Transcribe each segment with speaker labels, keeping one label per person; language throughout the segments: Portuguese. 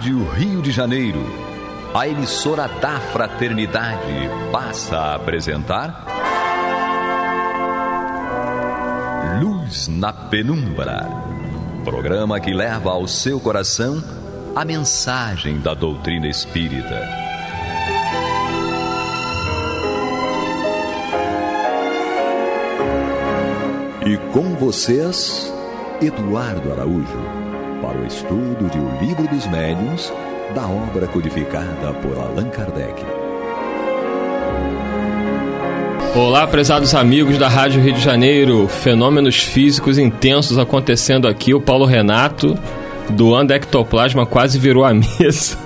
Speaker 1: Rádio Rio de Janeiro, a emissora da Fraternidade, passa a apresentar Luz na Penumbra, programa que leva ao seu coração a mensagem da doutrina espírita. E com vocês, Eduardo Araújo, para o estudo de O Livro dos Médiuns, da obra codificada por Allan Kardec.
Speaker 2: Olá, prezados amigos da Rádio Rio de Janeiro, fenômenos físicos intensos acontecendo aqui. O Paulo Renato, doando ectoplasma, quase virou a mesa.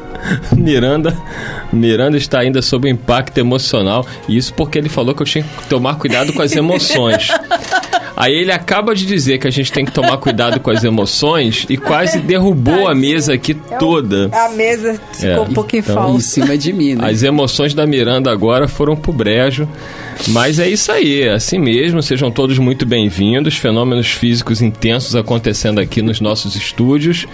Speaker 2: Miranda está ainda sob o impacto emocional, e isso porque ele falou que eu tinha que tomar cuidado com as emoções. Aí ele acaba de dizer que a gente tem que tomar cuidado com as emoções e quase derrubou a mesa aqui toda.
Speaker 3: A mesa ficou um pouquinho falsa.
Speaker 4: Em cima de mim, né?
Speaker 2: As emoções da Miranda agora foram pro brejo. Mas é isso aí, é assim mesmo. Sejam todos muito bem-vindos. Fenômenos físicos intensos acontecendo aqui nos nossos estúdios.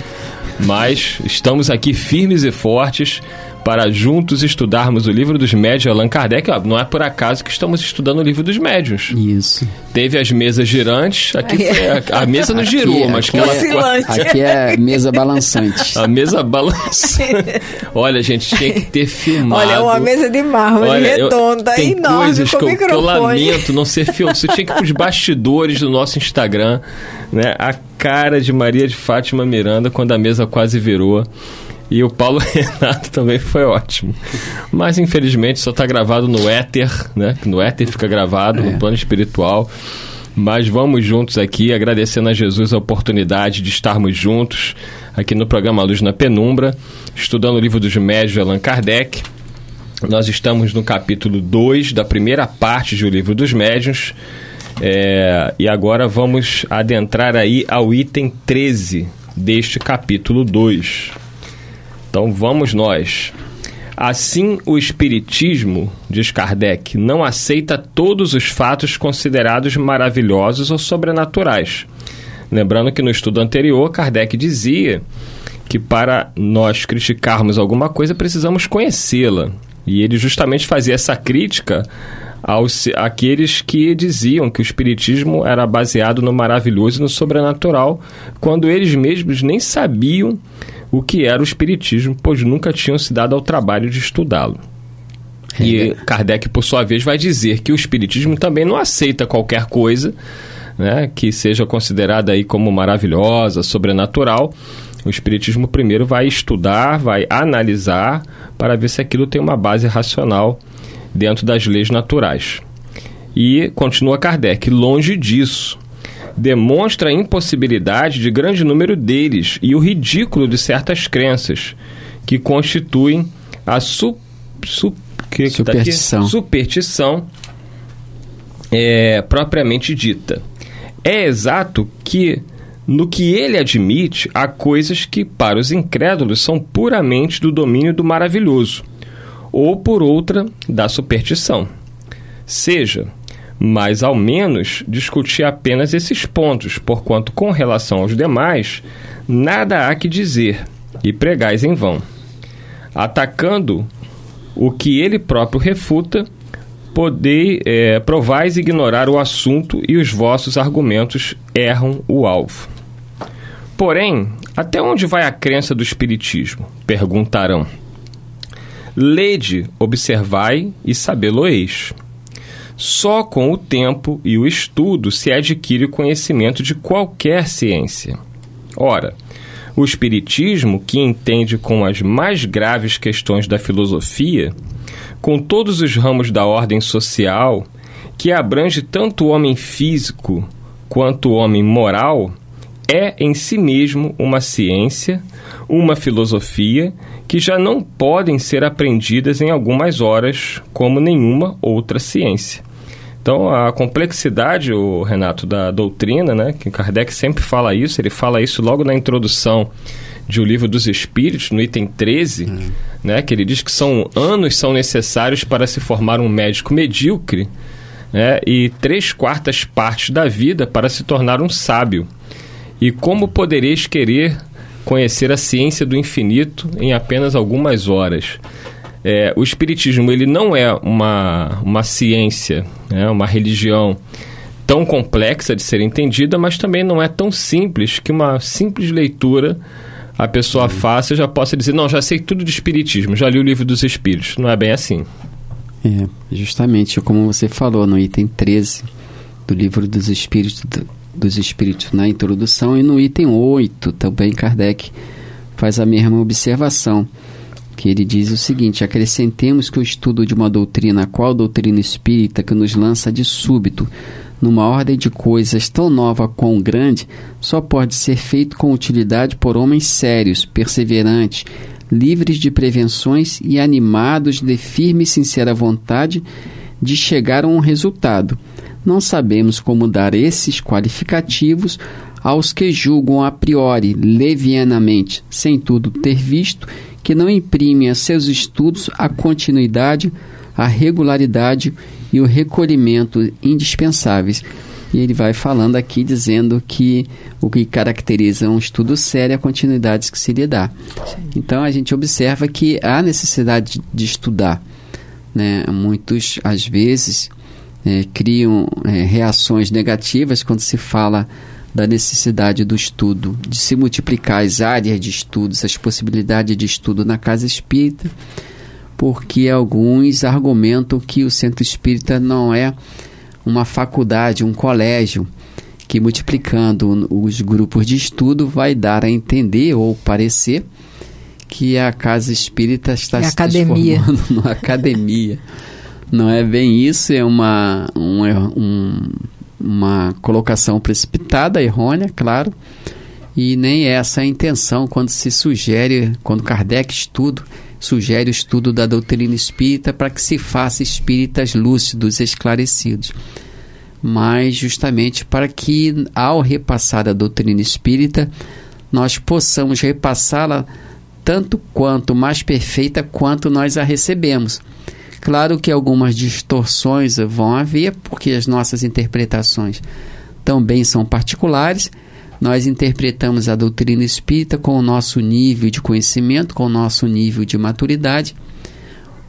Speaker 2: Mas estamos aqui firmes e fortes para juntos estudarmos o Livro dos Médiuns de Allan Kardec. Não é por acaso que estamos estudando o Livro dos Médiuns.
Speaker 4: Isso.
Speaker 2: Teve as mesas girantes, aqui foi a mesa não girou, mas que ela...
Speaker 4: Aqui é mesa balançante.
Speaker 2: A mesa balançante. Olha, gente, tinha que ter filmado.
Speaker 3: Olha, uma mesa de mármore redonda,
Speaker 2: tem
Speaker 3: enorme,
Speaker 2: coisas
Speaker 3: com
Speaker 2: que
Speaker 3: microfone.
Speaker 2: eu lamento não ser filmado. Você tinha que ir para os bastidores do nosso Instagram, né? A cara de Maria de Fátima Miranda quando a mesa quase virou. E o Paulo Renato também foi ótimo. Mas, infelizmente, só está gravado no éter, né? No éter fica gravado, no plano espiritual. Mas vamos juntos aqui, agradecendo a Jesus a oportunidade de estarmos juntos aqui no programa Luz na Penumbra, estudando o Livro dos Médiuns de Allan Kardec. Nós estamos no capítulo 2 da primeira parte do Livro dos Médiuns. E agora vamos adentrar aí ao item 13 deste capítulo 2. Então vamos nós. Assim, o Espiritismo, diz Kardec, não aceita todos os fatos considerados maravilhosos ou sobrenaturais. Lembrando que no estudo anterior, Kardec dizia que para nós criticarmos alguma coisa, precisamos conhecê-la. E ele justamente fazia essa crítica àqueles que diziam que o Espiritismo era baseado no maravilhoso e no sobrenatural, quando eles mesmos nem sabiam o que era o Espiritismo, pois nunca tinham se dado ao trabalho de estudá-lo. E Kardec, por sua vez, vai dizer que o Espiritismo também não aceita qualquer coisa, né, que seja considerada aí como maravilhosa, sobrenatural. O Espiritismo primeiro vai estudar, vai analisar, para ver se aquilo tem uma base racional dentro das leis naturais. E continua Kardec, longe disso. Demonstra a impossibilidade de grande número deles e o ridículo de certas crenças que constituem a superstição propriamente dita. É exato que, no que ele admite, há coisas que, para os incrédulos, são puramente do domínio do maravilhoso, ou, por outra, da superstição. Seja, mas ao menos discutir apenas esses pontos, porquanto com relação aos demais, nada há que dizer, e pregais em vão. Atacando o que ele próprio refuta, provais ignorar o assunto e os vossos argumentos erram o alvo. Porém, até onde vai a crença do Espiritismo? Perguntarão. Lede, observai e sabê-lo-eis. Só com o tempo e o estudo se adquire o conhecimento de qualquer ciência. Ora, o Espiritismo, que entende com as mais graves questões da filosofia, com todos os ramos da ordem social, que abrange tanto o homem físico quanto o homem moral, é em si mesmo uma ciência, uma filosofia, que já não podem ser aprendidas em algumas horas, como nenhuma outra ciência. Então, a complexidade, Renato, da doutrina, né, que Kardec sempre fala isso, ele fala isso logo na introdução de O Livro dos Espíritos, no item 13, né, que ele diz que anos são necessários para se formar um médico medíocre, né, e 3/4 partes da vida para se tornar um sábio. E como podereis querer conhecer a ciência do infinito em apenas algumas horas. O Espiritismo ele não é uma ciência, né, uma religião tão complexa de ser entendida, mas também não é tão simples que uma simples leitura a pessoa faça e já possa dizer, não, já sei tudo de Espiritismo, já li o Livro dos Espíritos. Não é bem assim.
Speaker 4: Justamente como você falou no item 13 do Livro dos Espíritos, na introdução, e no item 8 também Kardec faz a mesma observação, que ele diz o seguinte: acrescentemos que o estudo de uma doutrina, qual a doutrina espírita, que nos lança de súbito numa ordem de coisas tão nova quão grande, só pode ser feito com utilidade por homens sérios, perseverantes, livres de prevenções e animados de firme e sincera vontade de chegar a um resultado. Não sabemos como dar esses qualificativos aos que julgam a priori, levianamente, sem tudo ter visto, que não imprimem a seus estudos a continuidade, a regularidade e o recolhimento indispensáveis. E ele vai falando aqui, dizendo que o que caracteriza um estudo sério é a continuidade que se lhe dá. Então, a gente observa que há necessidade de estudar, né? Muitos, às vezes, criam reações negativas quando se fala da necessidade do estudo, de se multiplicar as áreas de estudos, as possibilidades de estudo na casa espírita, porque alguns argumentam que o centro espírita não é uma faculdade, um colégio, que multiplicando os grupos de estudo vai dar a entender ou parecer que a casa espírita está se transformando numa academia. Não é bem isso, é uma colocação precipitada, errônea, claro, e nem essa é a intenção quando se sugere, quando Kardec sugere o estudo da doutrina espírita para que se faça espíritas lúcidos, esclarecidos, mas justamente para que, ao repassar a doutrina espírita, nós possamos repassá-la tanto quanto mais perfeita quanto nós a recebemos. Claro que algumas distorções vão haver, porque as nossas interpretações também são particulares. Nós interpretamos a doutrina espírita com o nosso nível de conhecimento, com o nosso nível de maturidade.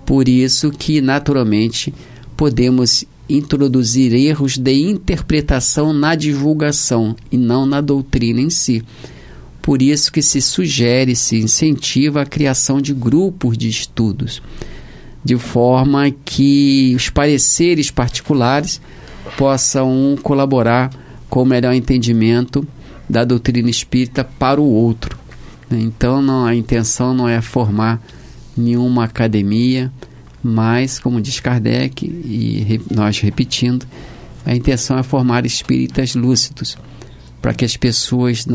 Speaker 4: Por isso que, naturalmente, podemos introduzir erros de interpretação na divulgação e não na doutrina em si. Por isso que se sugere, se incentiva a criação de grupos de estudos, de forma que os pareceres particulares possam colaborar com o melhor entendimento da doutrina espírita para o outro. Então, a intenção não é formar nenhuma academia, mas, como diz Kardec, e nós repetindo, a intenção é formar espíritas lúcidos, para que as pessoas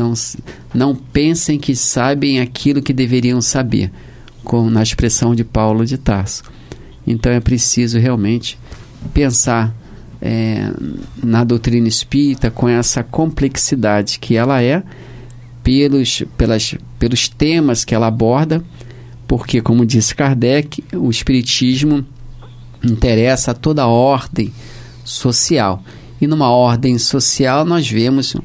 Speaker 4: não pensem que sabem aquilo que deveriam saber, como na expressão de Paulo de Tarso. Então, é preciso realmente pensar na doutrina espírita com essa complexidade que ela é, pelos temas que ela aborda, porque, como disse Kardec, o espiritismo interessa a toda a ordem social. E numa ordem social nós vemos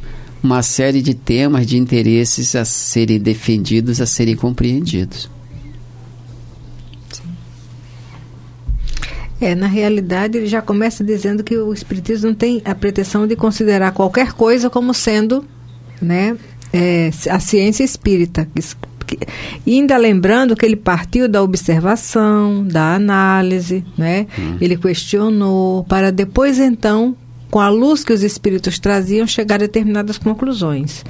Speaker 4: uma série de temas, de interesses a serem defendidos, a serem compreendidos.
Speaker 3: Na realidade, ele já começa dizendo que o espiritismo não tem a pretensão de considerar qualquer coisa como sendo, né, a ciência espírita. E ainda lembrando que ele partiu da observação, da análise, né? Ele questionou, para depois, então, com a luz que os espíritos traziam, chegar a determinadas conclusões.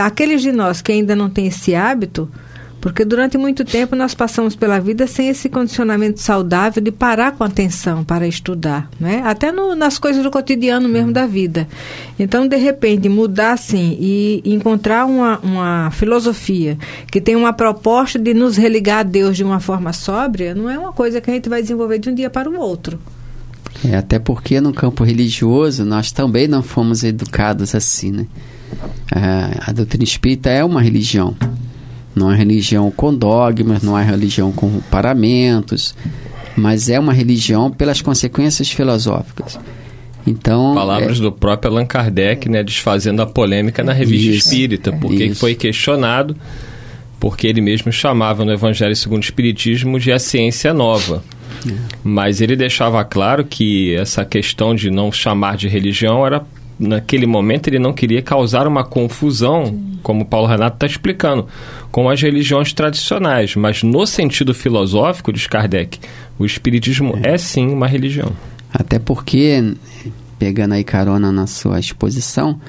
Speaker 3: Aqueles de nós que ainda não têm esse hábito, porque durante muito tempo nós passamos pela vida sem esse condicionamento saudável de parar com atenção para estudar, né? Até nas coisas do cotidiano mesmo da vida. Então, de repente, mudar assim e encontrar uma filosofia que tem uma proposta de nos religar a Deus de uma forma sóbria, não é uma coisa que a gente vai desenvolver de um dia para o outro.
Speaker 4: Até porque no campo religioso nós também não fomos educados assim, né? A doutrina espírita é uma religião. Não é religião com dogmas, não é religião com paramentos, mas é uma religião pelas consequências filosóficas. Então,
Speaker 2: palavras do próprio Allan Kardec, né, desfazendo a polêmica na Revista Espírita, porque foi questionado, porque ele mesmo chamava no Evangelho segundo o Espiritismo de a ciência nova. Mas ele deixava claro que essa questão de não chamar de religião era, naquele momento, ele não queria causar uma confusão, como o Paulo Renato está explicando, com as religiões tradicionais. Mas no sentido filosófico, diz Kardec, o Espiritismo é sim uma religião. Até porque,
Speaker 4: pegando aí carona na sua exposição,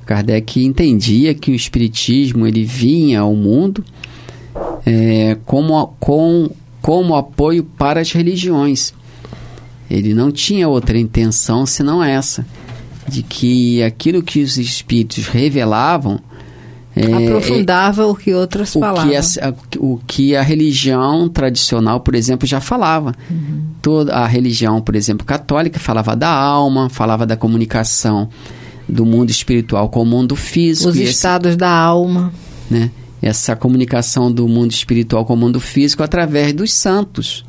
Speaker 4: Kardec entendia que o Espiritismo ele vinha ao mundo como apoio para as religiões. Ele não tinha outra intenção senão essa, de que aquilo que os espíritos revelavam
Speaker 3: aprofundava o que outras falavam.
Speaker 4: O que a religião tradicional, por exemplo, já falava. Toda a religião, por exemplo, católica, falava da alma, falava da comunicação do mundo espiritual com o mundo físico.
Speaker 3: Os estados da alma.
Speaker 4: Né? Essa comunicação do mundo espiritual com o mundo físico através dos santos,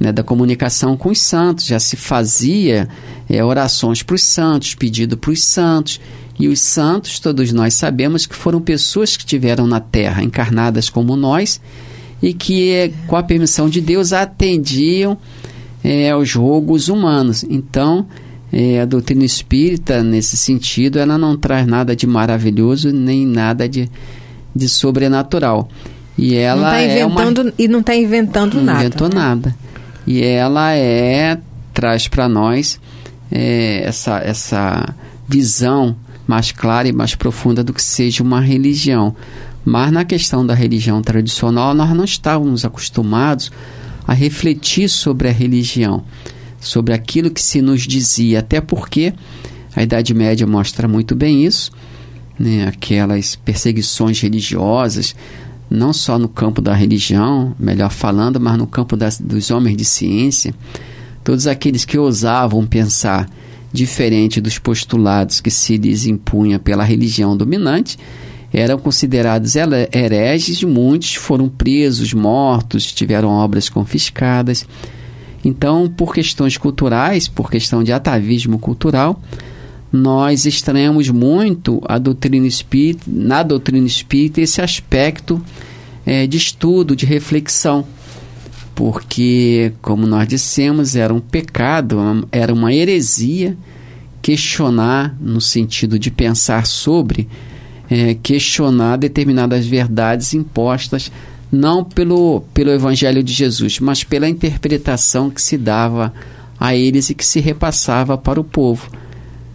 Speaker 4: né? Da comunicação com os santos. Já se fazia orações para os santos, pedido para os santos. E os santos, todos nós sabemos que foram pessoas que estiveram na Terra, encarnadas como nós, e que, com a permissão de Deus, atendiam aos rogos humanos. Então, a doutrina espírita, nesse sentido, ela não traz nada de maravilhoso, nem nada de sobrenatural. E ela
Speaker 3: não está inventando nada.
Speaker 4: Não inventou nada. E ela traz para nós essa visão mais clara e mais profunda do que seja uma religião. Mas na questão da religião tradicional, nós não estávamos acostumados a refletir sobre a religião, sobre aquilo que se nos dizia, até porque a Idade Média mostra muito bem isso, né? Aquelas perseguições religiosas, não só no campo da religião, melhor falando, mas no campo dos homens de ciência, todos aqueles que ousavam pensar diferente dos postulados que se lhes impunha pela religião dominante, eram considerados hereges, muitos foram presos, mortos, tiveram obras confiscadas. Então, por questões culturais, por questão de atavismo cultural, nós estranhamos muito na doutrina espírita esse aspecto de estudo, de reflexão, porque, como nós dissemos, era um pecado, era uma heresia questionar no sentido de pensar sobre, questionar determinadas verdades impostas não pelo Evangelho de Jesus, mas pela interpretação que se dava a eles e que se repassava para o povo.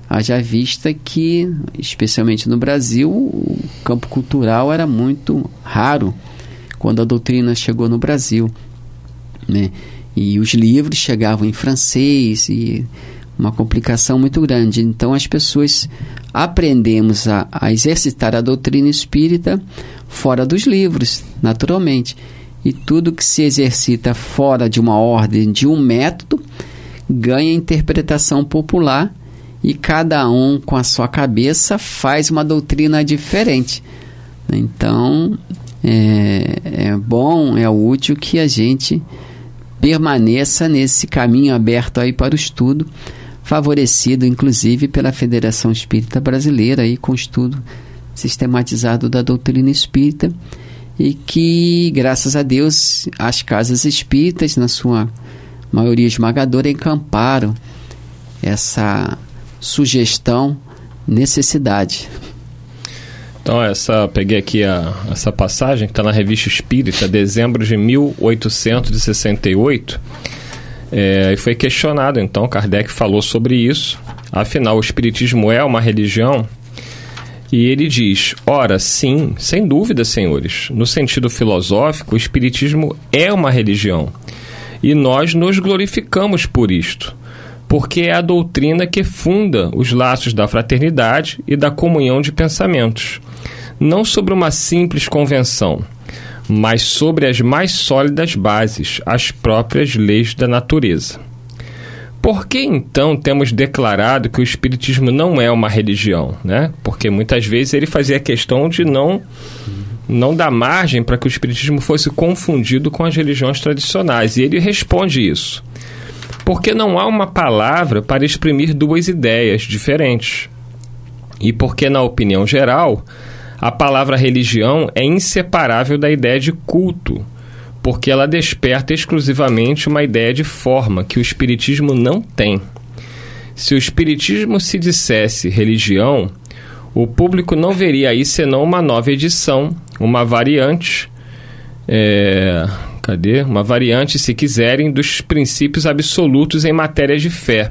Speaker 4: Haja vista que, especialmente no Brasil, o campo cultural era muito raro quando a doutrina chegou no Brasil, né? E os livros chegavam em francês e uma complicação muito grande. Então as pessoas aprendemos a exercitar a doutrina espírita fora dos livros, naturalmente. E tudo que se exercita fora de uma ordem, de um método, ganha interpretação popular e cada um com a sua cabeça faz uma doutrina diferente. Então é bom, é útil que a gente permaneça nesse caminho aberto aí para o estudo, favorecido inclusive pela Federação Espírita Brasileira aí, com o estudo sistematizado da doutrina espírita, e que, graças a Deus, as casas espíritas, na sua maioria esmagadora, encamparam essa sugestão, necessidade.
Speaker 2: Então, peguei aqui essa passagem que está na Revista Espírita, dezembro de 1868, e foi questionado, então, Kardec falou sobre isso. Afinal, o Espiritismo é uma religião? E ele diz: ora, sim, sem dúvida, senhores, no sentido filosófico, o Espiritismo é uma religião, e nós nos glorificamos por isto, porque é a doutrina que funda os laços da fraternidade e da comunhão de pensamentos, não sobre uma simples convenção, mas sobre as mais sólidas bases, as próprias leis da natureza. Por que, então, temos declarado que o Espiritismo não é uma religião, né? Porque muitas vezes ele fazia questão de não dar margem para que o Espiritismo fosse confundido com as religiões tradicionais, e ele responde isso. Porque não há uma palavra para exprimir duas ideias diferentes. E porque, na opinião geral, a palavra religião é inseparável da ideia de culto, porque ela desperta exclusivamente uma ideia de forma que o Espiritismo não tem. Se o Espiritismo se dissesse religião, o público não veria aí senão uma nova edição, uma variante, uma variante, se quiserem, dos princípios absolutos em matérias de fé.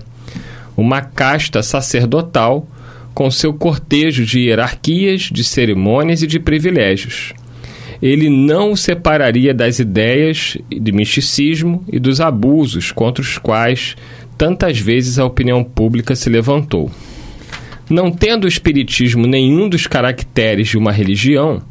Speaker 2: Uma casta sacerdotal com seu cortejo de hierarquias, de cerimônias e de privilégios. Ele não o separaria das ideias de misticismo e dos abusos contra os quais tantas vezes a opinião pública se levantou. Não tendo o Espiritismo nenhum dos caracteres de uma religião,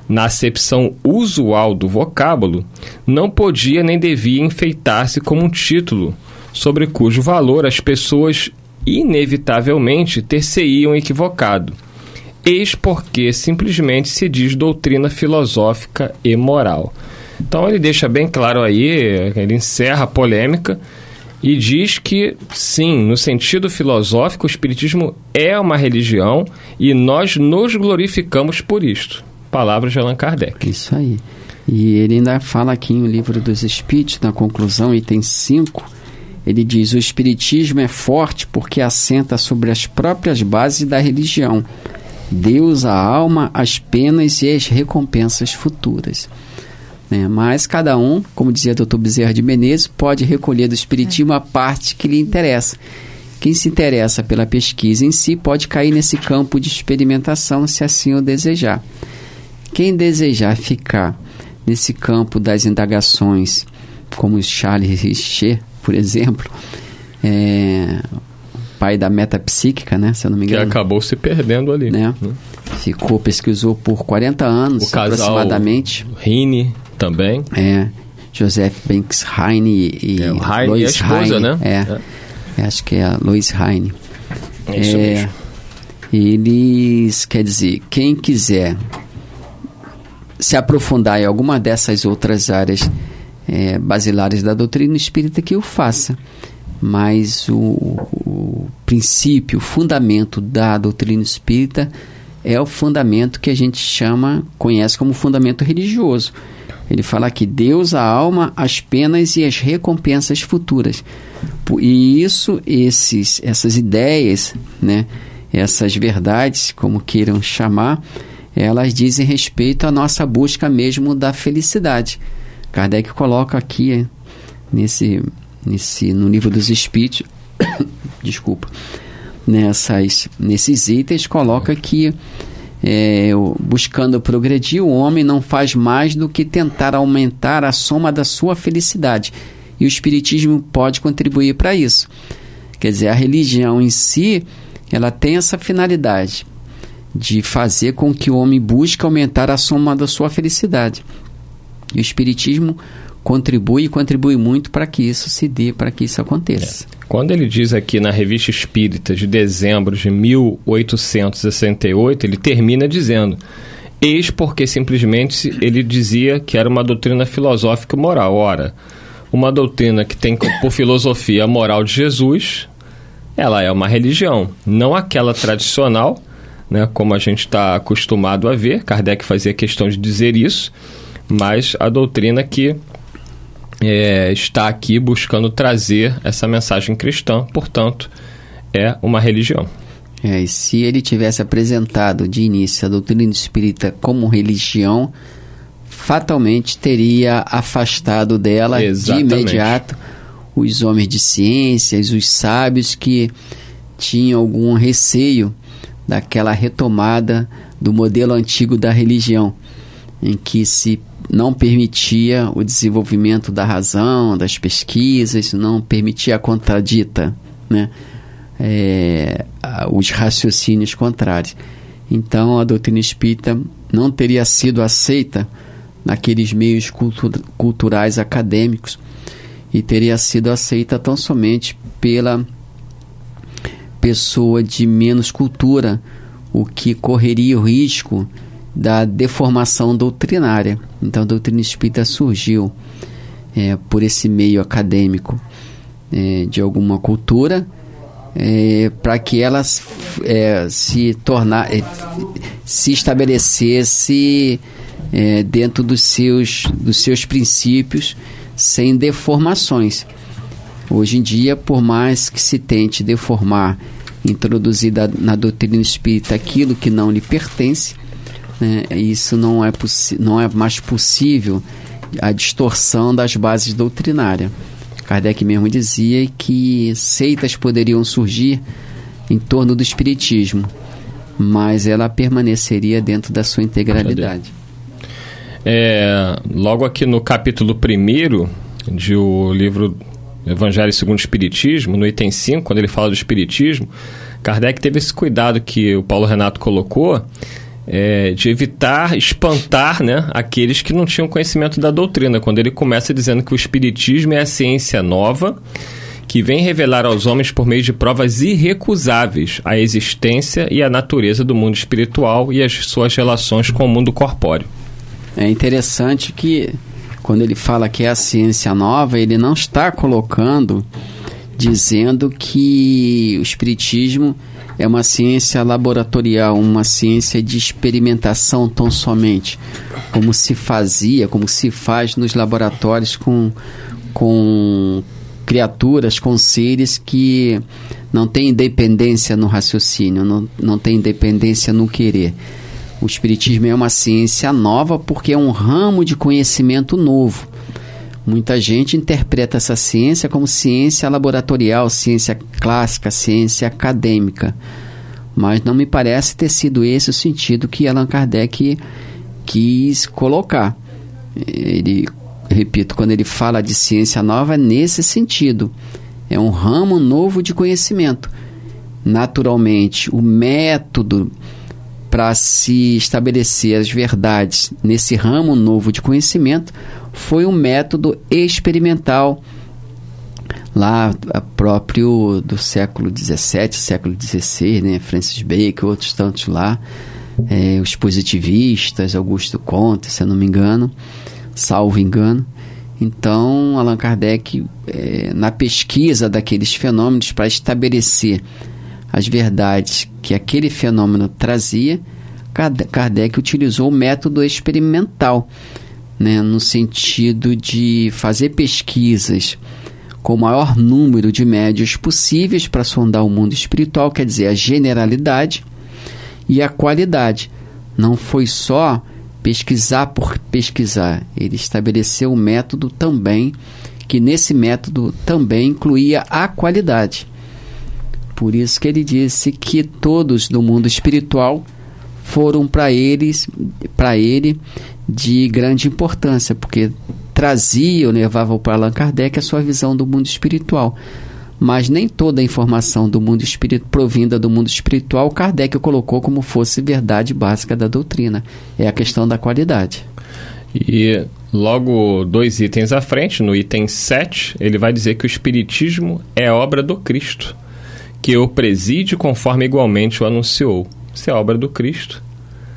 Speaker 2: na acepção usual do vocábulo, não podia nem devia enfeitar-se como um título sobre cujo valor as pessoas inevitavelmente ter-se-iam equivocado. Eis porque simplesmente se diz doutrina filosófica e moral. Então ele deixa bem claro aí, ele encerra a polêmica e diz que, sim, no sentido filosófico, o Espiritismo é uma religião e nós nos glorificamos por isto. Palavras de Allan Kardec.
Speaker 4: Isso aí. E ele ainda fala aqui em O Livro dos Espíritos, na conclusão, item 5, ele diz: o Espiritismo é forte porque assenta sobre as próprias bases da religião. Deus, a alma, as penas e as recompensas futuras. Mas cada um, como dizia o Dr. Bezerra de Menezes, pode recolher do Espiritismo a parte que lhe interessa. Quem se interessa pela pesquisa em si pode cair nesse campo de experimentação, se assim o desejar. Quem desejar ficar nesse campo das indagações, como Charles Richer, por exemplo, pai da metapsíquica, né, se eu não me engano.
Speaker 2: Que acabou se perdendo ali.
Speaker 4: Né? Pesquisou por 40 anos,
Speaker 2: o casal
Speaker 4: aproximadamente.
Speaker 2: Heine também.
Speaker 4: Joseph Banks Heine e Lois Heine. Né? Acho que é a Lois Heine.
Speaker 2: É isso mesmo.
Speaker 4: Eles, quer dizer, quem quiser se aprofundar em alguma dessas outras áreas basilares da doutrina espírita, que o faça. Mas o princípio, o fundamento da doutrina espírita é o fundamento que a gente conhece como fundamento religioso. Ele fala aqui: Deus, a alma, as penas e as recompensas futuras. E essas ideias, né, essas verdades, como queiram chamar, elas dizem respeito à nossa busca mesmo da felicidade. Kardec coloca aqui no Livro dos Espíritos, desculpa, nesses itens, coloca que buscando progredir, o homem não faz mais do que tentar aumentar a soma da sua felicidade, e o Espiritismo pode contribuir para isso. Quer dizer, a religião em si, ela tem essa finalidade de fazer com que o homem busque aumentar a soma da sua felicidade, e o Espiritismo contribui muito para que isso se dê, para que isso aconteça.
Speaker 2: Quando ele diz aqui na Revista Espírita de dezembro de 1868, ele termina dizendo: eis porque simplesmente ele dizia que era uma doutrina filosófica e moral. Ora, uma doutrina que tem por filosofia a moral de Jesus, ela é uma religião, não aquela tradicional, né, como a gente está acostumado a ver. Kardec fazia questão de dizer isso, mas a doutrina que está aqui buscando trazer essa mensagem cristã, portanto, é uma religião.
Speaker 4: E se ele tivesse apresentado de início a doutrina espírita como religião, fatalmente teria afastado dela de imediato os homens de ciências, os sábios que tinham algum receio daquela retomada do modelo antigo da religião, em que se não permitia o desenvolvimento da razão, das pesquisas, não permitia a contradita, né? Os raciocínios contrários. Então a doutrina espírita não teria sido aceita naqueles meios culturais acadêmicos, e teria sido aceita tão somente pela pessoa de menos cultura, o que correria o risco da deformação doutrinária. Então a doutrina espírita surgiu por esse meio acadêmico, de alguma cultura, para que ela se estabelecesse dentro dos seus princípios, sem deformações. Hoje em dia, por mais que se tente deformar, introduzir na doutrina espírita aquilo que não lhe pertence, né, isso não é mais possível, a distorção das bases doutrinárias. Kardec mesmo dizia que seitas poderiam surgir em torno do espiritismo, mas ela permaneceria dentro da sua integralidade.
Speaker 2: Logo aqui no capítulo 1º do livro Evangelho segundo o Espiritismo, no item 5, quando ele fala do Espiritismo, Kardec teve esse cuidado que o Paulo Renato colocou, de evitar espantar, né, aqueles que não tinham conhecimento da doutrina, quando ele começa dizendo que o Espiritismo é a ciência nova que vem revelar aos homens por meio de provas irrecusáveis a existência e a natureza do mundo espiritual e as suas relações com o mundo corpóreo.
Speaker 4: É interessante que quando ele fala que é a ciência nova, ele não está dizendo que o Espiritismo é uma ciência laboratorial, uma ciência de experimentação tão somente, como se faz nos laboratórios com criaturas, com seres que não têm independência no raciocínio, não têm independência no querer. O Espiritismo é uma ciência nova porque é um ramo de conhecimento novo. Muita gente interpreta essa ciência como ciência laboratorial, ciência clássica, ciência acadêmica. Mas não me parece ter sido esse o sentido que Allan Kardec quis colocar. Repito, quando ele fala de ciência nova, é nesse sentido. É um ramo novo de conhecimento. Naturalmente, o método para se estabelecer as verdades nesse ramo novo de conhecimento foi um método experimental lá próprio do século XVII, século XVI, né? Francis Bacon, outros tantos lá, os positivistas, Augusto Comte, se eu não me engano, salvo engano. Então, Allan Kardec, na pesquisa daqueles fenômenos para estabelecer as verdades que aquele fenômeno trazia, Kardec utilizou o método experimental, né, no sentido de fazer pesquisas com o maior número de médios possíveis para sondar o mundo espiritual, quer dizer, a generalidade e a qualidade. Não foi só pesquisar por pesquisar, ele estabeleceu um método também, que nesse método também incluía a qualidade. Por isso que ele disse que todos do mundo espiritual foram para ele de grande importância, porque levavam para Allan Kardec a sua visão do mundo espiritual. Mas nem toda a informação do mundo provinda do mundo espiritual, Kardec colocou como fosse verdade básica da doutrina. É a questão da qualidade.
Speaker 2: E logo 2 itens à frente, no item 7, ele vai dizer que o Espiritismo é obra do Cristo, que o preside conforme igualmente o anunciou. Isso é obra do Cristo.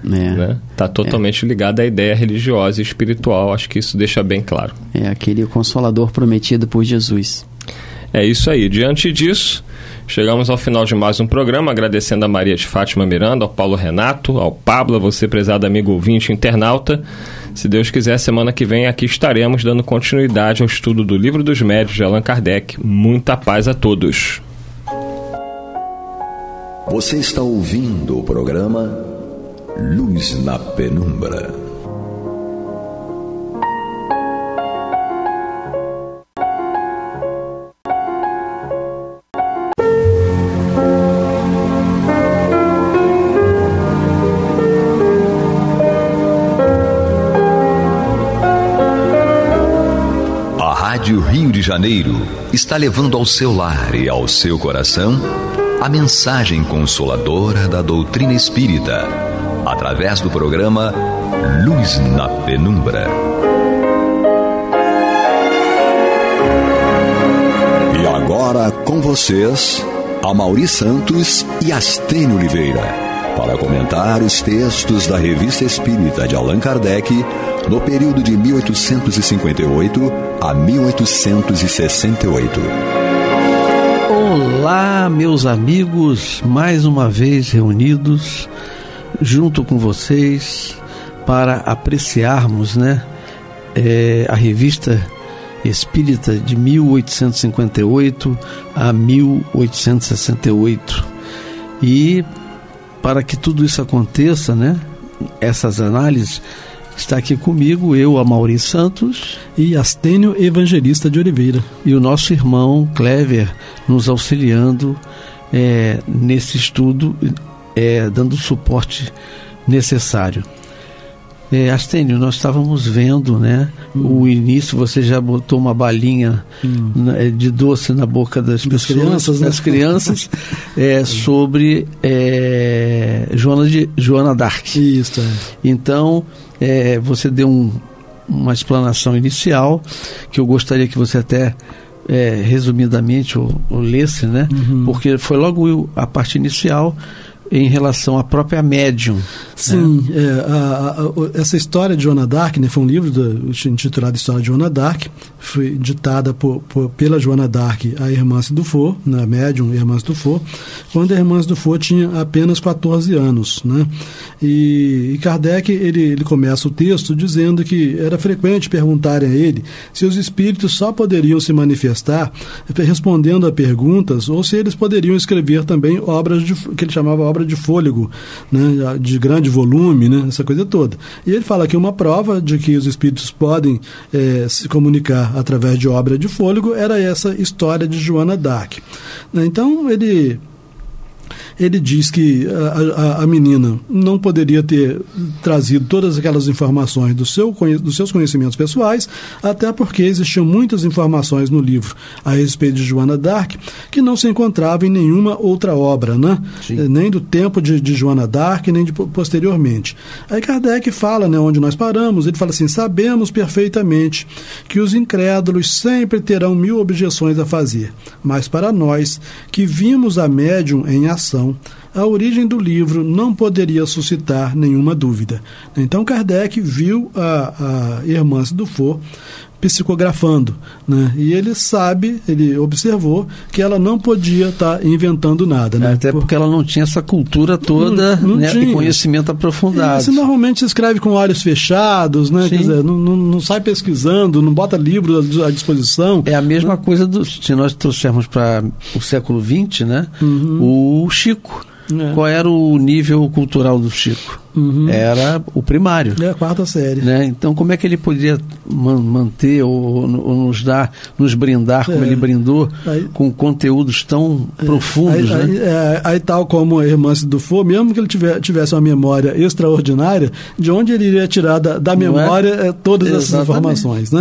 Speaker 2: Né? Está totalmente ligado à ideia religiosa e espiritual. Acho que isso deixa bem claro.
Speaker 4: É aquele consolador prometido por Jesus.
Speaker 2: É isso aí. Diante disso, chegamos ao final de mais um programa, agradecendo a Maria de Fátima Miranda, ao Paulo Renato, ao Pablo, a você, prezado amigo ouvinte internauta. Se Deus quiser, semana que vem aqui estaremos dando continuidade ao estudo do Livro dos Médiuns de Allan Kardec. Muita paz a todos.
Speaker 1: Você está ouvindo o programa Luz na Penumbra. A Rádio Rio de Janeiro está levando ao seu lar e ao seu coração a mensagem consoladora da doutrina espírita, através do programa Luz na Penumbra. E agora com vocês, Amaury Santos e Astênio Oliveira, para comentar os textos da Revista Espírita de Allan Kardec no período de 1858 a 1868.
Speaker 5: Olá, meus amigos, mais uma vez reunidos junto com vocês para apreciarmos, a revista Espírita de 1858 a 1868. E para que tudo isso aconteça, essas análises, está aqui comigo eu, Amaury Santos
Speaker 6: e Astênio Evangelista de Oliveira,
Speaker 5: e o nosso irmão Clever nos auxiliando nesse estudo, dando o suporte necessário. Astênio, nós estávamos vendo o início. Você já botou uma balinha de doce na boca das crianças, sobre Joana d'Arc.
Speaker 6: Isso.
Speaker 5: Então, você deu uma explanação inicial que eu gostaria que você até resumidamente o lesse, porque foi logo a parte inicial em relação à própria médium.
Speaker 6: Sim, essa história de Joana d'Arc, foi um livro intitulado História de Joana d'Arc, foi ditada pela Joana d'Arc a Hermance Dufour, a médium Hermance Dufour, quando a Hermance Dufour tinha apenas 14 anos. E Kardec ele começa o texto dizendo que era frequente perguntarem a ele se os espíritos só poderiam se manifestar respondendo a perguntas, ou se eles poderiam escrever também obras que ele chamava obra de fôlego, de grande volume, essa coisa toda. E ele fala que uma prova de que os espíritos podem se comunicar através de obra de fôlego era essa história de Joana d'Arc. Então ele diz que a menina não poderia ter trazido todas aquelas informações dos seus conhecimentos pessoais, até porque existiam muitas informações no livro a respeito de Joana d'Arc que não se encontrava em nenhuma outra obra, nem do tempo de Joana d'Arc, nem de posteriormente. Aí Kardec fala, onde nós paramos, ele fala assim: sabemos perfeitamente que os incrédulos sempre terão 1000 objeções a fazer, mas para nós, que vimos a médium em ação, a origem do livro não poderia suscitar nenhuma dúvida. Então Kardec viu a Hermance Dufour psicografando, e ele observou que ela não podia estar inventando nada.
Speaker 5: Até porque ela não tinha essa cultura toda de conhecimento aprofundado.
Speaker 6: Você normalmente se escreve com olhos fechados, quer dizer, não sai pesquisando, não bota livro à disposição.
Speaker 5: É a mesma coisa se nós trouxermos para o século XX, o Chico. Qual era o nível cultural do Chico? Era o primário.
Speaker 6: A 4ª série.
Speaker 5: Então, como é que ele podia manter ou nos brindar, como ele brindou, com conteúdos tão profundos?
Speaker 6: Aí, tal como a Hermance Dufour, mesmo que ele tivesse uma memória extraordinária, de onde ele iria tirar da memória todas essas informações?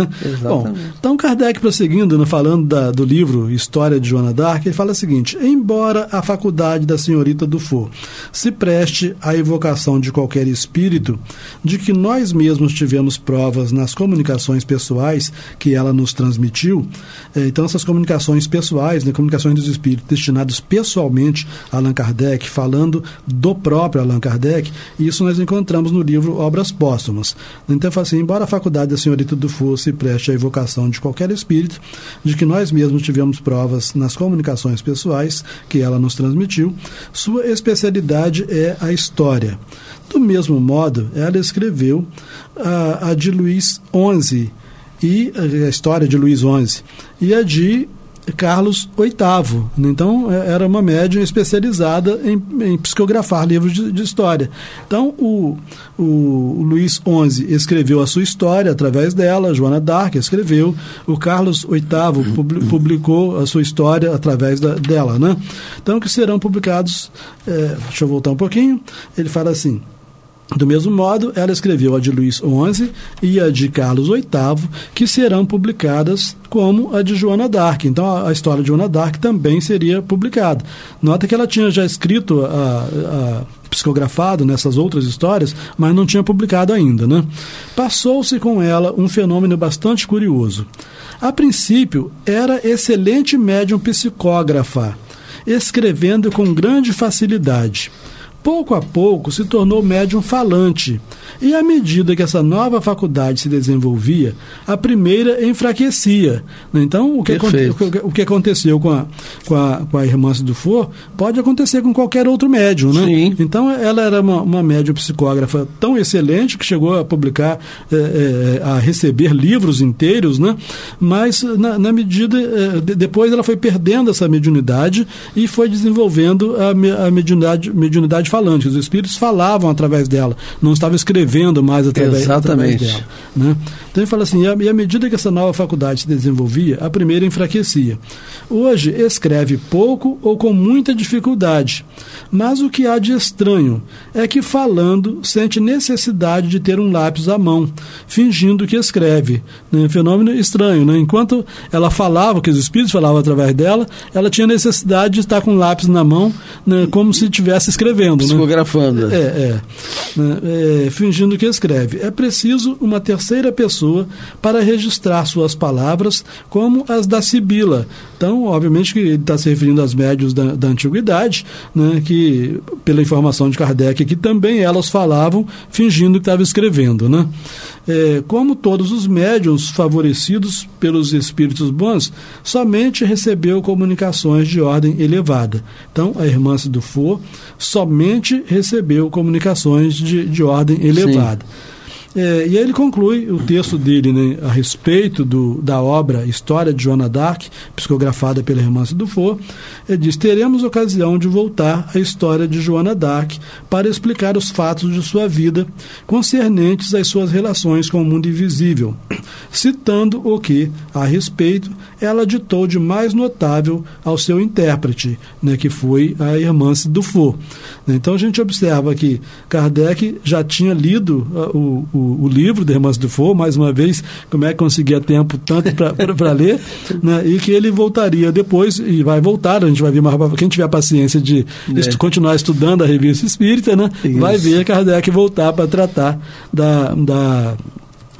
Speaker 6: Bom, então Kardec, prosseguindo, falando do livro História de Joana d'Arc, ele fala o seguinte: embora a faculdade da senhorita Dufour se preste à evocação de qualquer espírito, de que nós mesmos tivemos provas nas comunicações pessoais que ela nos transmitiu, então essas comunicações pessoais, comunicações dos espíritos destinados pessoalmente a Allan Kardec, falando do próprio Allan Kardec, isso nós encontramos no livro Obras Póstumas. Então fala assim: embora a faculdade da senhorita Dufour se preste à evocação de qualquer espírito, de que nós mesmos tivemos provas nas comunicações pessoais que ela nos transmitiu, sua especialidade é a história. Do mesmo modo, ela escreveu a de Luís XI, e a história de Luís XI, e a de Carlos VIII. Então, era uma médium especializada em psicografar livros de história. Então, o Luís XI escreveu a sua história através dela, Joana d'Arc escreveu, o Carlos VIII publicou a sua história através dela. Então, que serão publicados, deixa eu voltar um pouquinho, ele fala assim: do mesmo modo, ela escreveu a de Luís XI e a de Carlos VIII, que serão publicadas como a de Joana d'Arc. Então, a história de Joana d'Arc também seria publicada. Nota que ela tinha já escrito, psicografado nessas outras histórias, mas não tinha publicado ainda. Passou-se com ela um fenômeno bastante curioso. A princípio, era excelente médium psicógrafa, escrevendo com grande facilidade. pouco a pouco se tornou médium falante. E à medida que essa nova faculdade se desenvolvia, a primeira enfraquecia. Então, o que aconteceu com a irmã Dufour pode acontecer com qualquer outro médium, né?
Speaker 5: Sim.
Speaker 6: Então, ela era uma médium psicógrafa tão excelente que chegou a publicar, a receber livros inteiros, né? Mas, na medida... depois ela foi perdendo essa mediunidade e foi desenvolvendo a mediunidade falante. Os espíritos falavam através dela, não estavam escrevendo mais através dela. Né? Então ele fala assim, e à medida que essa nova faculdade se desenvolvia, a primeira enfraquecia. Hoje escreve pouco ou com muita dificuldade, mas o que há de estranho é que falando sente necessidade de ter um lápis à mão, fingindo que escreve. Né? Fenômeno estranho, né? Enquanto ela falava, que os espíritos falavam através dela, ela tinha necessidade de estar com um lápis na mão, né? Como se estivesse escrevendo.
Speaker 5: Psicografando.
Speaker 6: Fingindo que escreve. É preciso uma terceira pessoa para registrar suas palavras, como as da Sibila. Então, obviamente que ele está se referindo às médiuns da antiguidade, né, que, pela informação de Kardec, que também elas falavam fingindo que estavam escrevendo. Né? Como todos os médiuns favorecidos pelos espíritos bons, somente recebeu comunicações de ordem elevada. Então, a irmã Dufour somente recebeu comunicações de ordem elevada. E aí ele conclui o texto dele, né, a respeito da obra História de Joana d'Arc, psicografada pela irmã Dufour. Ele diz: teremos ocasião de voltar à história de Joana d'Arc para explicar os fatos de sua vida concernentes às suas relações com o mundo invisível, citando o que, a respeito, ela ditou de mais notável ao seu intérprete, né, que foi a irmã Dufour. Então a gente observa que Kardec já tinha lido o livro da irmã Dufour, mais uma vez, como é que conseguia tempo tanto para ler, né, e que ele voltaria depois, e vai voltar, a gente vai ver mais, quem tiver a paciência de continuar estudando a Revista Espírita, né, vai ver Kardec voltar para tratar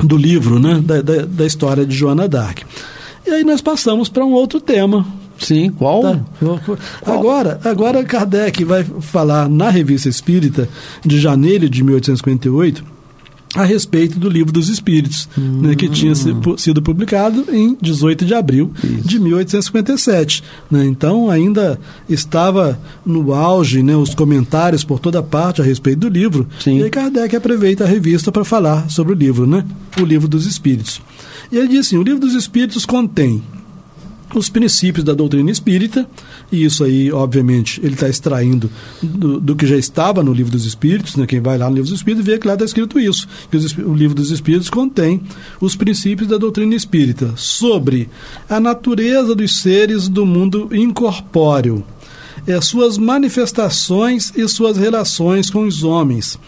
Speaker 6: do livro, né, da história de Joana d'Arc. E aí nós passamos para um outro tema.
Speaker 5: Sim, qual?
Speaker 6: Tá. Agora Kardec vai falar na Revista Espírita de janeiro de 1858 a respeito do Livro dos Espíritos, né, que tinha sido publicado em 18 de abril de 1857. Né? Então, ainda estava no auge, né, os comentários por toda parte a respeito do livro. Sim. E aí Kardec aproveita a revista para falar sobre o livro, né? O Livro dos Espíritos. E ele diz assim: o Livro dos Espíritos contém os princípios da doutrina espírita, e isso aí, obviamente, ele está extraindo do que já estava no Livro dos Espíritos, né? Quem vai lá no Livro dos Espíritos vê que lá está escrito isso, que o Livro dos Espíritos contém os princípios da doutrina espírita sobre a natureza dos seres do mundo incorpóreo, suas manifestações e suas relações com os homens,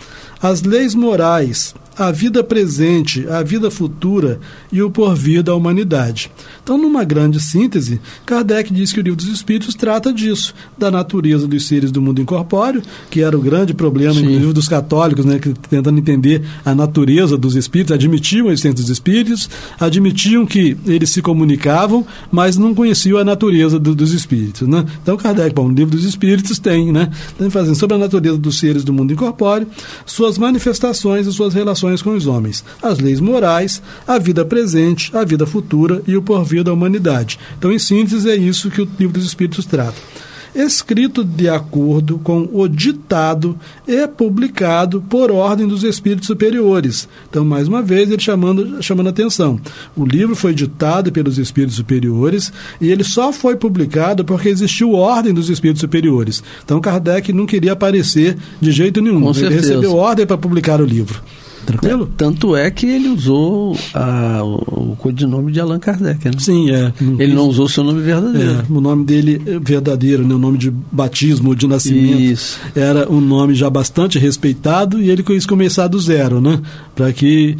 Speaker 6: as leis morais, a vida presente, a vida futura e o porvir da humanidade. Então, numa grande síntese, Kardec diz que o Livro dos Espíritos trata disso, da natureza dos seres do mundo incorpóreo, que era o grande problema, inclusive, dos católicos, né, que tentando entender a natureza dos espíritos, admitiam a existência dos espíritos, admitiam que eles se comunicavam, mas não conheciam a natureza dos espíritos. Né? Então, Kardec, no Livro dos Espíritos tem, né, fazendo sobre a natureza dos seres do mundo incorpóreo, suas manifestações e suas relações com os homens, as leis morais, a vida presente, a vida futura e o porvir da humanidade. Então, em síntese, é isso que o Livro dos Espíritos trata. Escrito de acordo com o ditado e publicado por ordem dos espíritos superiores. Então, mais uma vez, ele chamando a atenção. O livro foi ditado pelos espíritos superiores e ele só foi publicado porque existiu ordem dos espíritos superiores. Então, Kardec não queria aparecer de jeito nenhum. Ele recebeu ordem para publicar o livro. Tranquilo?
Speaker 5: Tanto é que ele usou o codinome de Allan Kardec, né?
Speaker 6: Sim,
Speaker 5: Ele não usou o seu nome verdadeiro.
Speaker 6: O nome dele verdadeiro, né? O nome de batismo, de nascimento, era um nome já bastante respeitado e ele quis começar do zero, né? Para que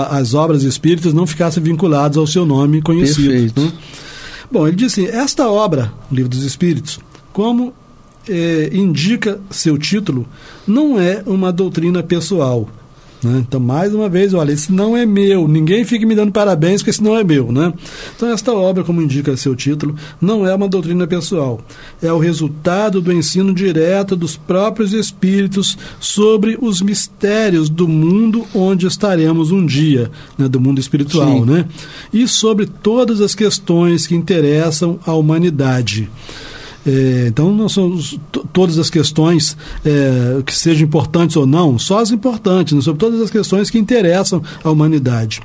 Speaker 6: as obras espíritas não ficassem vinculadas ao seu nome conhecido.
Speaker 5: Perfeito.
Speaker 6: Né? Bom, ele disse assim: esta obra, o Livro dos Espíritos, como indica seu título, não é uma doutrina pessoal. né? Então, mais uma vez, olha, esse não é meu, ninguém fique me dando parabéns porque esse não é meu, né? Então, esta obra, como indica seu título, não é uma doutrina pessoal, é o resultado do ensino direto dos próprios espíritos sobre os mistérios do mundo onde estaremos um dia, né? Do mundo espiritual, né? E sobre todas as questões que interessam à humanidade. Então, não são todas as questões que sejam importantes ou não, só as importantes, né? Sobre todas as questões que interessam à humanidade.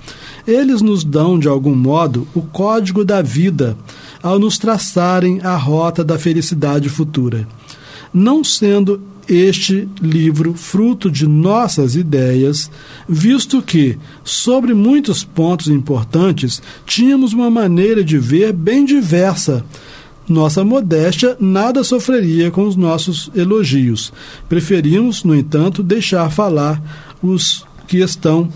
Speaker 6: Eles nos dão, de algum modo, o código da vida ao nos traçarem a rota da felicidade futura. Não sendo este livro fruto de nossas ideias, visto que, sobre muitos pontos importantes, tínhamos uma maneira de ver bem diversa. Nossa modéstia nada sofreria com os nossos elogios. Preferimos, no entanto, deixar falar os que estão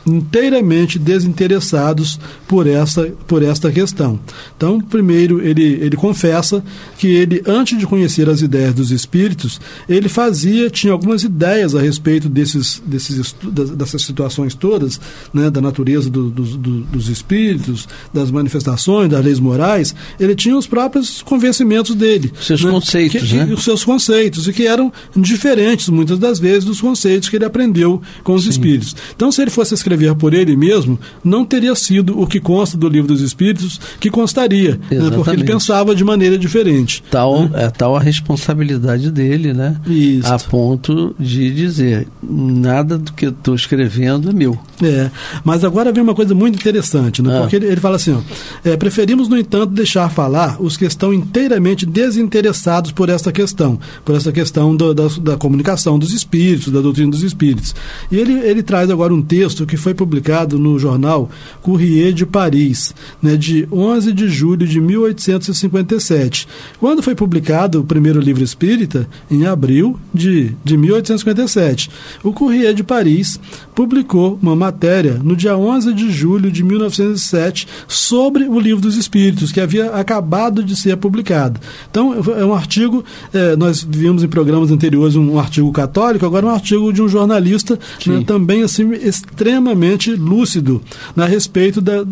Speaker 6: inteiramente desinteressados por esta questão. Então, primeiro, ele confessa que ele, antes de conhecer as ideias dos espíritos, ele tinha algumas ideias a respeito dessas situações todas, né, da natureza dos espíritos, das manifestações, das leis morais. Ele tinha os próprios convencimentos dele.
Speaker 5: Seus conceitos, né?
Speaker 6: Os seus conceitos, e que eram diferentes, muitas das vezes, dos conceitos que ele aprendeu com os espíritos. Então, se ele fosse escrever por ele mesmo, não teria sido o que consta do Livro dos Espíritos que constaria, né, porque ele pensava de maneira diferente.
Speaker 5: É tal a responsabilidade dele, né?
Speaker 6: Isso.
Speaker 5: A ponto de dizer, nada do que eu estou escrevendo é meu.
Speaker 6: Mas agora vem uma coisa muito interessante, né? Porque ele fala assim, preferimos, no entanto, deixar falar os que estão inteiramente desinteressados por esta questão da comunicação dos espíritos, da doutrina dos espíritos. E ele traz agora um texto que foi publicado no jornal Courrier de Paris, né, de 11 de julho de 1857. Quando foi publicado o primeiro livro espírita? Em abril de 1857. O Courrier de Paris publicou uma matéria no dia 11 de julho de 1907 sobre o Livro dos Espíritos, que havia acabado de ser publicado. Então, é um artigo, nós vimos em programas anteriores um artigo católico, agora um artigo de um jornalista, né, também assim, extremamente lúcido a respeito da...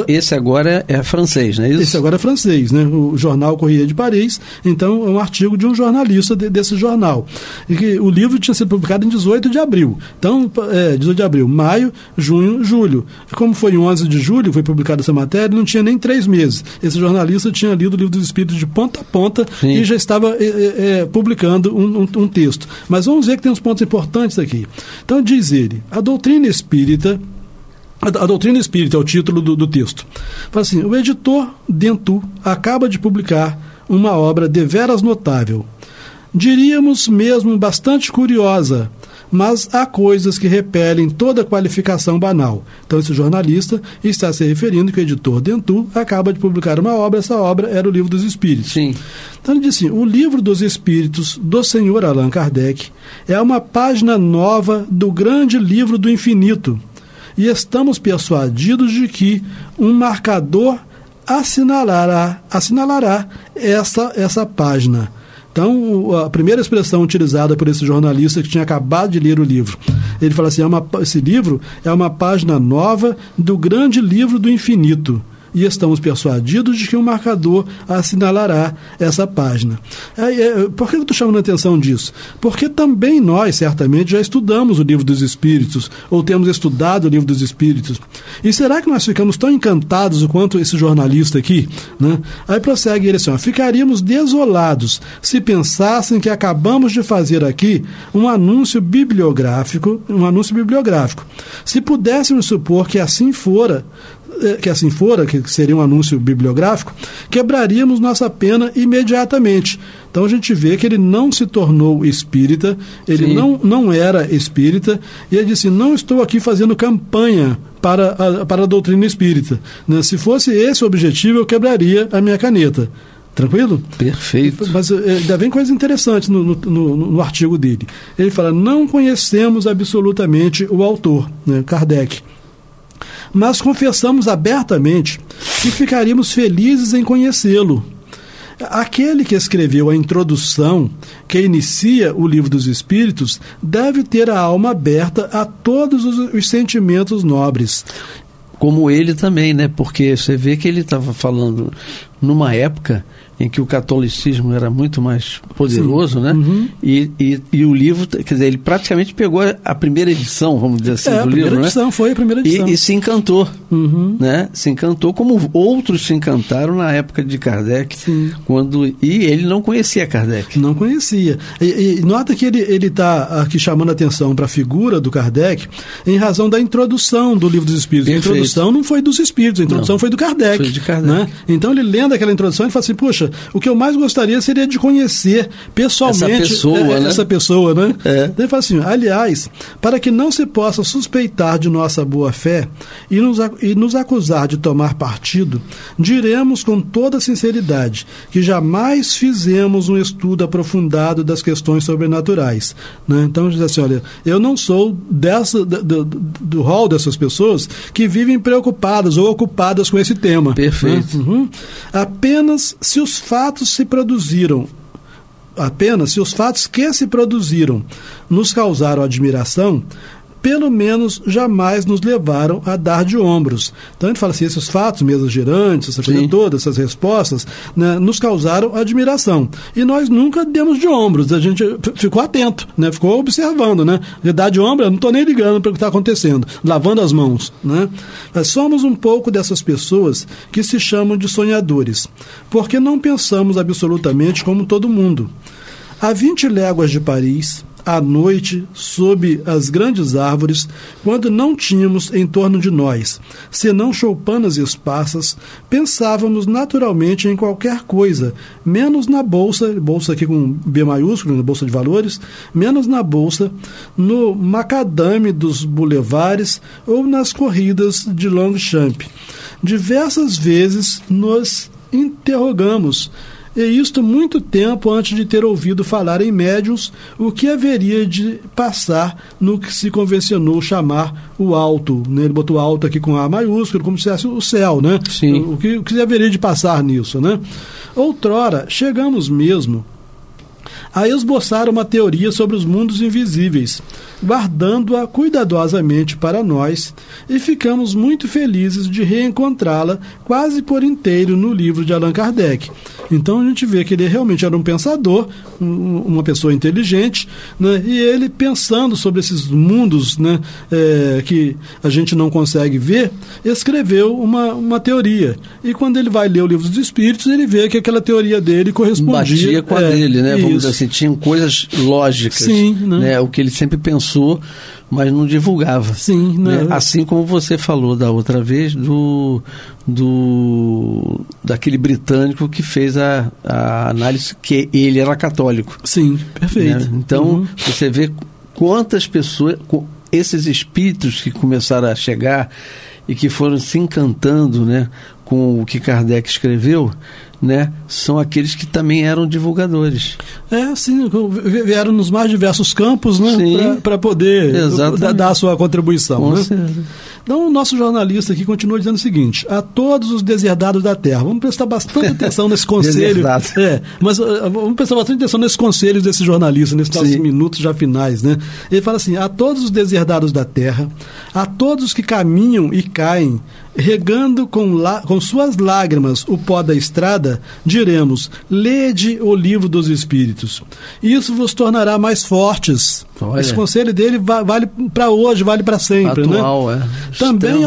Speaker 5: Esse agora é francês, não é isso?
Speaker 6: Esse agora é francês, né? O jornal Courrier de Paris, então é um artigo de um jornalista desse jornal. E que o livro tinha sido publicado em 18 de abril. Então, 18 de abril, maio, junho, julho. Como foi em 11 de julho, foi publicada essa matéria, não tinha nem 3 meses. Esse jornalista tinha lido o Livro dos Espíritos de ponta a ponta e já estava publicando um texto. Mas vamos ver que tem uns pontos importantes aqui. Então, diz ele, a doutrina espírita é o título do texto. Fala assim, o editor Dentu acaba de publicar uma obra deveras notável. Diríamos mesmo bastante curiosa, mas há coisas que repelem toda qualificação banal. Então, esse jornalista está se referindo que o editor Dentu acaba de publicar uma obra, essa obra era o Livro dos Espíritos.
Speaker 5: Sim.
Speaker 6: Então, ele diz assim, o Livro dos Espíritos do Senhor Allan Kardec é uma página nova do grande livro do infinito, e estamos persuadidos de que um marcador assinalará essa página. Então, a primeira expressão utilizada por esse jornalista que tinha acabado de ler o livro, ele fala assim, esse livro é uma página nova do grande livro do infinito. E estamos persuadidos de que um marcador assinalará essa página. Por que eu estou chamando a atenção disso? Porque também nós, certamente, já estudamos o Livro dos Espíritos, ou temos estudado o Livro dos Espíritos. E será que nós ficamos tão encantados quanto esse jornalista aqui? Né? Aí prossegue ele assim, ficaríamos desolados se pensassem que acabamos de fazer aqui um anúncio bibliográfico. Se pudéssemos supor que assim fora, que seria um anúncio bibliográfico, quebraríamos nossa pena imediatamente. Então a gente vê que ele não se tornou espírita, ele não era espírita, e ele disse, não estou aqui fazendo campanha para a doutrina espírita. Né? Se fosse esse o objetivo, eu quebraria a minha caneta. Tranquilo?
Speaker 5: Perfeito.
Speaker 6: Mas ainda vem coisa interessante no artigo dele. Ele fala, não conhecemos absolutamente o autor, né, Kardec, mas confessamos abertamente que ficaríamos felizes em conhecê-lo. aquele que escreveu a introdução, que inicia o Livro dos Espíritos, deve ter a alma aberta a todos os sentimentos nobres.
Speaker 5: Como ele também, né? Porque você vê que ele estava falando numa época em que o catolicismo era muito mais poderoso, sim, né? Uhum. E o livro, quer dizer, ele praticamente pegou a primeira edição, vamos dizer assim, do livro, né?
Speaker 6: Foi a primeira edição.
Speaker 5: E se encantou, né? Se encantou como outros se encantaram na época de Kardec, e ele não conhecia Kardec.
Speaker 6: Não conhecia. E nota que ele está aqui chamando a atenção para a figura do Kardec em razão da introdução do Livro dos Espíritos. Perfeito. A introdução não foi dos Espíritos, a introdução foi do Kardec.
Speaker 5: Foi de Kardec.
Speaker 6: Né? Então ele lendo aquela introdução, ele fala assim, poxa, o que eu mais gostaria seria de conhecer pessoalmente essa pessoa, né? Ele fala assim, aliás, para que não se possa suspeitar de nossa boa-fé e nos acusar de tomar partido, diremos com toda sinceridade que jamais fizemos um estudo aprofundado das questões sobrenaturais. Né? Então, diz assim, olha, eu não sou do rol dessas pessoas que vivem preocupadas ou ocupadas com esse tema.
Speaker 5: Perfeito.
Speaker 6: Né? Uhum. Apenas se os fatos que se produziram nos causaram admiração, pelo menos jamais nos levaram a dar de ombros. Então ele fala assim, esses fatos, mesas girantes, essa coisa toda, essas respostas, né, nos causaram admiração. E nós nunca demos de ombros, a gente ficou atento, né, ficou observando, né, dar de ombro, eu não estou nem ligando para o que está acontecendo, lavando as mãos. Né. Mas somos um pouco dessas pessoas que se chamam de sonhadores, porque não pensamos absolutamente como todo mundo. A 20 léguas de Paris, à noite, sob as grandes árvores, quando não tínhamos em torno de nós, senão choupanas esparsas, pensávamos naturalmente em qualquer coisa, menos na bolsa aqui com B maiúsculo, na bolsa de valores, menos na bolsa, no macadame dos bulevares ou nas corridas de Longchamp. Diversas vezes nos interrogamos, e isto muito tempo antes de ter ouvido falar em médiuns, o que haveria de passar no que se convencionou chamar o alto. Né? Ele botou alto aqui com A maiúsculo, como se fosse o céu, né?
Speaker 5: Sim.
Speaker 6: O que haveria de passar nisso, né? Outrora, chegamos mesmo a esboçar uma teoria sobre os mundos invisíveis, guardando-a cuidadosamente para nós, e ficamos muito felizes de reencontrá-la quase por inteiro no livro de Allan Kardec. Então a gente vê que ele realmente era um pensador, uma pessoa inteligente, né? E ele pensando sobre esses mundos, né, que a gente não consegue ver, escreveu uma teoria. E quando ele vai ler o Livro dos Espíritos, ele vê que aquela teoria dele correspondia.
Speaker 5: Batia com a dele, né? Vamos dizer assim, tinham coisas lógicas.
Speaker 6: Sim, né?
Speaker 5: O que ele sempre pensou, mas não divulgava.
Speaker 6: Sim,
Speaker 5: né? Assim como você falou da outra vez daquele britânico que fez a análise, que ele era católico.
Speaker 6: Sim, perfeito.
Speaker 5: Né? Então, você vê quantas pessoas, esses espíritos que começaram a chegar e que foram se encantando, né, com o que Kardec escreveu, né, são aqueles que também eram divulgadores.
Speaker 6: Sim, vieram nos mais diversos campos, né, para poder dar a sua contribuição.
Speaker 5: Com
Speaker 6: né?
Speaker 5: certeza.
Speaker 6: Então, o nosso jornalista aqui continua dizendo o seguinte: a todos os deserdados da Terra, vamos prestar bastante atenção nesse conselho. Mas vamos prestar bastante atenção nesses conselhos desse jornalista, nesses nossos minutos já finais. Né? Ele fala assim: a todos os deserdados da Terra, a todos que caminham e caem, regando com suas lágrimas o pó da estrada, diremos: lede o Livro dos Espíritos. Isso vos tornará mais fortes. Olha. Esse conselho dele vale para hoje, vale para sempre.
Speaker 5: Atual,
Speaker 6: né? Também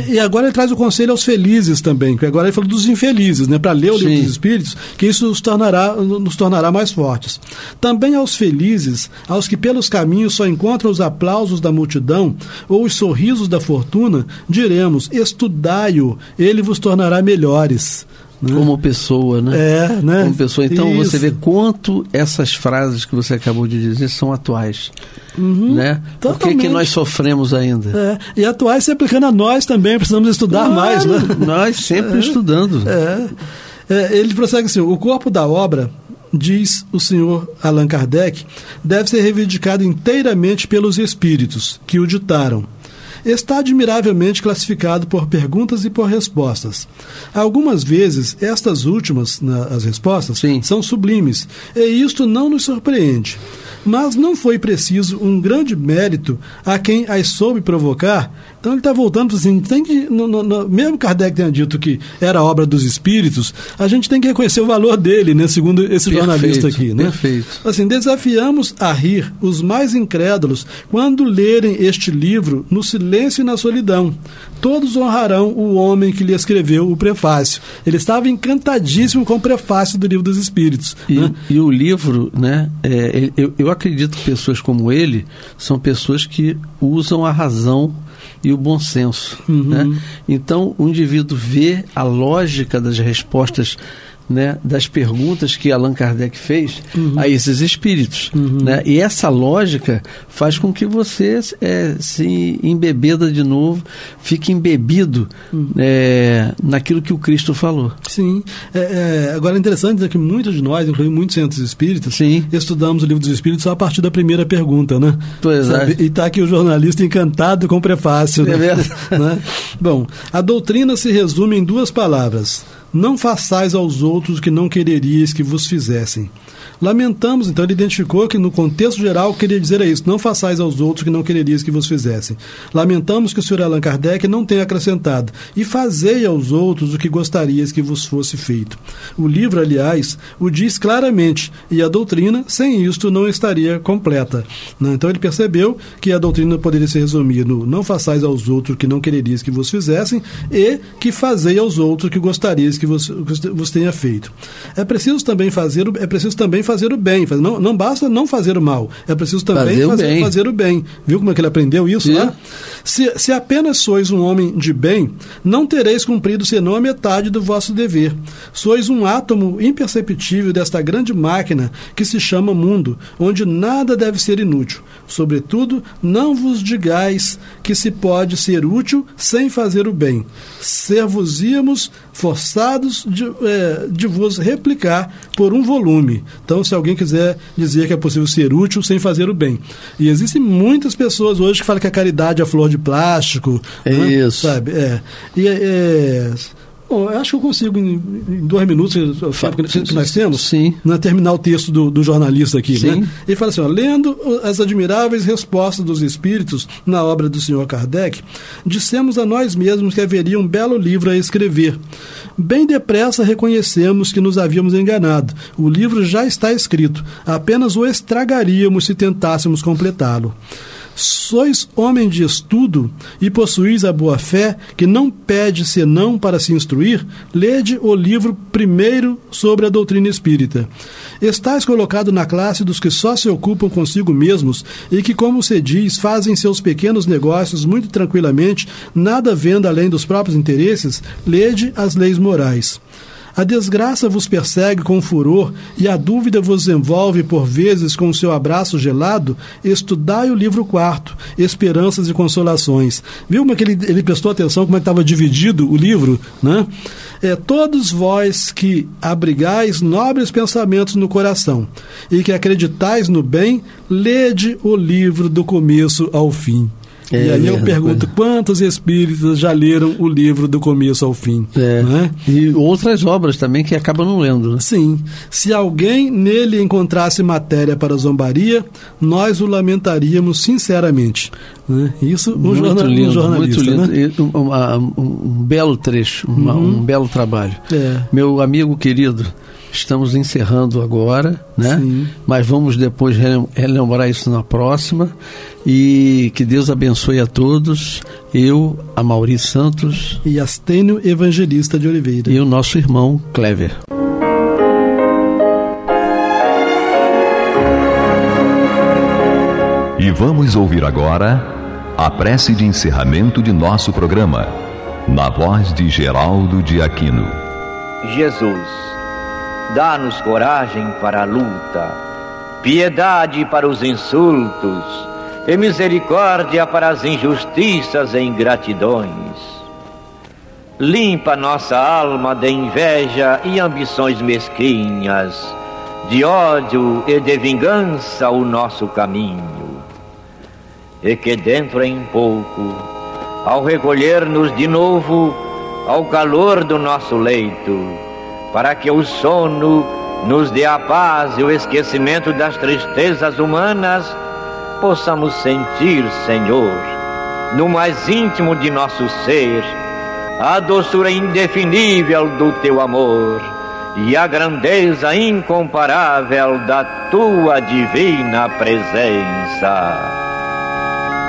Speaker 6: e agora ele traz o conselho aos felizes também, porque agora ele falou dos infelizes, né? Para ler o Livro dos Espíritos, que isso nos tornará mais fortes. Também aos felizes, aos que pelos caminhos só encontram os aplausos da multidão ou os sorrisos da fortuna, diremos: estudai-o, ele vos tornará melhores. Né?
Speaker 5: Como pessoa, né?
Speaker 6: Né?
Speaker 5: Como pessoa. Então, você vê quanto essas frases que você acabou de dizer são atuais. Né? Por que nós sofremos ainda?
Speaker 6: E atuais se aplicando a nós também, precisamos estudar mais. Né?
Speaker 5: Nós sempre estudando.
Speaker 6: Ele prossegue assim: o corpo da obra, diz o senhor Allan Kardec, deve ser reivindicado inteiramente pelos espíritos que o ditaram. está admiravelmente classificado por perguntas e por respostas. Algumas vezes, estas últimas, as respostas, são sublimes, e isto não nos surpreende. Mas não foi preciso um grande mérito a quem as soube provocar. Então ele está voltando assim, tem que, mesmo Kardec tenha dito que era obra dos espíritos, a gente tem que reconhecer o valor dele, né, segundo esse jornalista aqui. Né?
Speaker 5: Perfeito.
Speaker 6: Assim, desafiamos a rir os mais incrédulos quando lerem este livro no silêncio e na solidão. Todos honrarão o homem que lhe escreveu o prefácio. Ele estava encantadíssimo com o prefácio do Livro dos Espíritos. Né?
Speaker 5: E o livro, né, eu acredito que pessoas como ele são pessoas que usam a razão e o bom senso. Né? Então, o indivíduo vê a lógica das respostas, né, das perguntas que Allan Kardec fez a esses espíritos. Né? E essa lógica faz com que você se embebeda de novo, fique embebido naquilo que o Cristo falou.
Speaker 6: Sim. Agora é interessante dizer que muitos de nós, inclusive muitos centros espíritas, estudamos o Livro dos Espíritos só a partir da primeira pergunta. Né?
Speaker 5: Pois é.
Speaker 6: E está aqui o jornalista encantado com o prefácio. Né? Né? Bom, a doutrina se resume em 2 palavras: não façais aos outros o que não quereríeis que vos fizessem. Lamentamos, então ele identificou que no contexto geral queria dizer isso: não façais aos outros o que não quereríeis que vos fizessem. Lamentamos que o Sr. Allan Kardec não tenha acrescentado: e fazei aos outros o que gostarias que vos fosse feito. O livro, aliás, o diz claramente, e a doutrina, sem isto, não estaria completa. Então ele percebeu que a doutrina poderia se resumir no: não façais aos outros o que não quererias que vos fizessem, e que fazei aos outros o que gostarias que vos tenha feito. É preciso também fazer o bem. Não basta não fazer o mal, é preciso também fazer o bem. Viu como é que ele aprendeu isso lá? Se apenas sois um homem de bem, não tereis cumprido senão a metade do vosso dever. Sois um átomo imperceptível desta grande máquina que se chama mundo, onde nada deve ser inútil. Sobretudo, não vos digais que se pode ser útil sem fazer o bem. Ser-vos-íamos forçados de vos replicar por um volume. Então, se alguém quiser dizer que é possível ser útil sem fazer o bem. E existem muitas pessoas hoje que falam que a caridade é a flor de plástico.
Speaker 5: Isso.
Speaker 6: Sabe? Bom, eu acho que eu consigo, em 2 minutos, que nós temos, terminar o texto do jornalista aqui. Né? Ele fala assim: lendo as admiráveis respostas dos espíritos na obra do Sr. Kardec, dissemos a nós mesmos que haveria um belo livro a escrever. Bem depressa reconhecemos que nos havíamos enganado. O livro já está escrito, apenas o estragaríamos se tentássemos completá-lo. Sois homem de estudo e possuís a boa fé, que não pede senão para se instruir, lede o livro primeiro sobre a doutrina espírita. Estais colocado na classe dos que só se ocupam consigo mesmos e que, como se diz, fazem seus pequenos negócios muito tranquilamente, nada vendo além dos próprios interesses, lede as leis morais. A desgraça vos persegue com furor e a dúvida vos envolve por vezes com o seu abraço gelado, estudai o livro 4, Esperanças e Consolações. Viu como é que ele prestou atenção, como é que estava dividido o livro? Né? Todos vós que abrigais nobres pensamentos no coração e que acreditais no bem, lede o livro do começo ao fim. E aí eu pergunto, quantos espíritos já leram o livro do começo ao fim? Né?
Speaker 5: E outras obras também que acabam não lendo. Né?
Speaker 6: Sim. Se alguém nele encontrasse matéria para zombaria, nós o lamentaríamos sinceramente. Né? Isso
Speaker 5: muito lindo,
Speaker 6: jornalista.
Speaker 5: Muito lindo.
Speaker 6: Né?
Speaker 5: Um belo trecho, um belo trabalho. Meu amigo querido, estamos encerrando agora, né? Mas vamos depois relembrar isso na próxima. E que Deus abençoe a todos. Eu, Amaury Santos
Speaker 6: e Astênio Evangelista de Oliveira
Speaker 5: e o nosso irmão Cléver.
Speaker 1: E vamos ouvir agora a prece de encerramento de nosso programa, na voz de Geraldo de Aquino.
Speaker 7: Jesus, dá-nos coragem para a luta, piedade para os insultos e misericórdia para as injustiças e ingratidões. Limpa nossa alma de inveja e ambições mesquinhas, de ódio e de vingança o nosso caminho. E que dentro em pouco ao recolher-nos de novo ao calor do nosso leito, para que o sono nos dê a paz e o esquecimento das tristezas humanas, possamos sentir, Senhor, no mais íntimo de nosso ser, a doçura indefinível do Teu amor e a grandeza incomparável da Tua divina presença.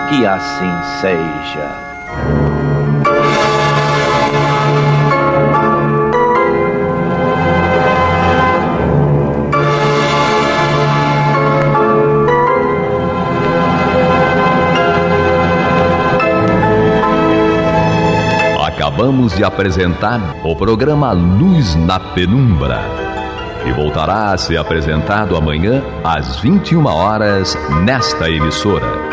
Speaker 7: Que assim seja.
Speaker 1: Acabamos de apresentar o programa Luz na Penumbra, que voltará a ser apresentado amanhã às 21 horas nesta emissora.